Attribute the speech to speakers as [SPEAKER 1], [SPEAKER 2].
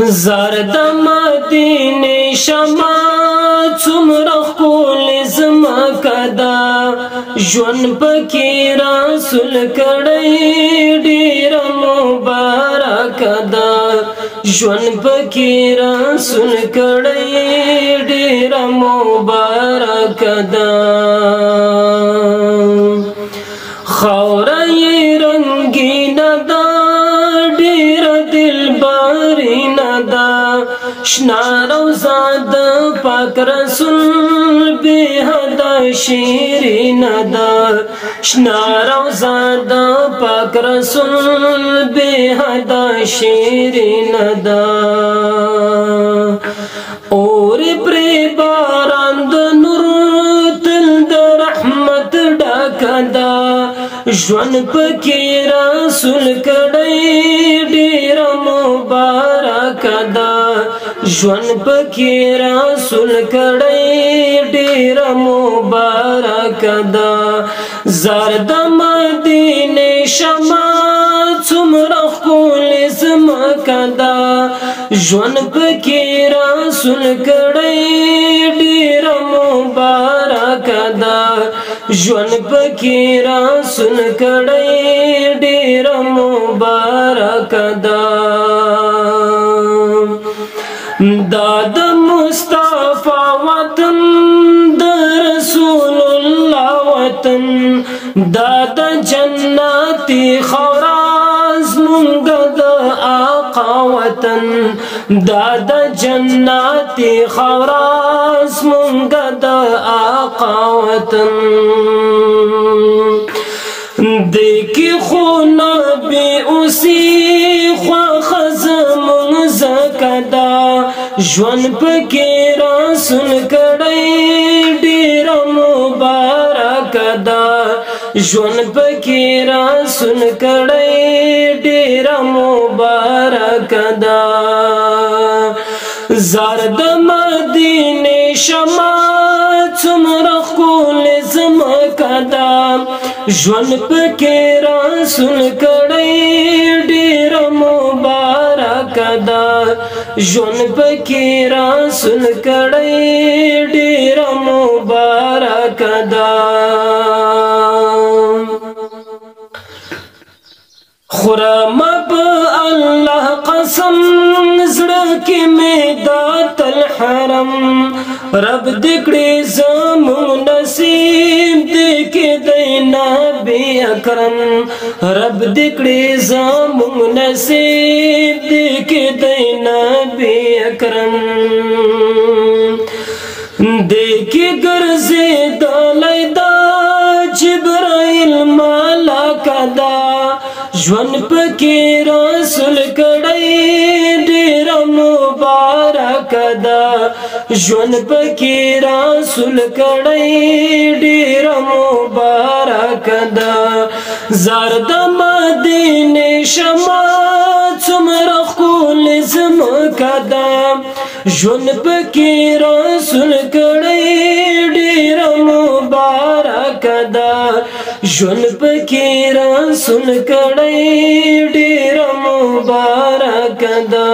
[SPEAKER 1] زرد مدینه شمع څومره ښکلې ځمکه ده ژوند پکې رسول کړی ډېره مبارکه ده ژوند پکې رسول کړی ډېره مبارکه ده خاوره یې رنګینه ده ډېره دلبرینه ده شنه روضه د پاک رسول بې حده شیرینه ده شنه روضه د پاک رسول بې حده شیرینه ده اورې پرې باران د نور تل د رحمت ډکه ده ژوند پکې رسول کړی ډېره مبارکه ده ژوند پکې رسول کړی ډېره مبارکه ده زرد مدینه شمع څومره ښکلې ځمکه ده ژوند پکې رسول کړی ډېره مبارکه ده ژوند پکې رسول کړی ډېره مبارکه ده دا د مصطفی وطن د رسول الله وطن دا د جنتي خاوره زمونږ د آقا وطن دا د جنتي خاوره زمونږ د آقا وطن دیکی خو نبی اوسی خواخ زمون زکدا ژوند پکې رسول کړی ډېره مبارکه ده ژوند پکې رسول کړی ډېره مبارکه ده زرد مدینه شمع څومره ښکلې ځمکه ده ژوند پکې رسول کړی ډېره مبارکه ده ژوند پکې رسول کړی ډېره مبارکه ده خرم په الله قسم زړه کې مې دات الحرم رب دې کړې زموږ نصیب دې کې دی نبی اکرم رب دې کړې زموږ نصیب دې کې دی نبی اکرم دې کې ګرځېدلی دا جبرائیل ملکه ده ژوند پکې رسول کړی ډېره مبارکه ده ژوند پکې رسول کړی ډېره مبارکه ده زرد مدینه شمع څومره ښکلې ځمکه ده ژوند پکې رسول کړی ډېره مبارکه ده ژوند پکې رسول کړی ډېره مبارکه ده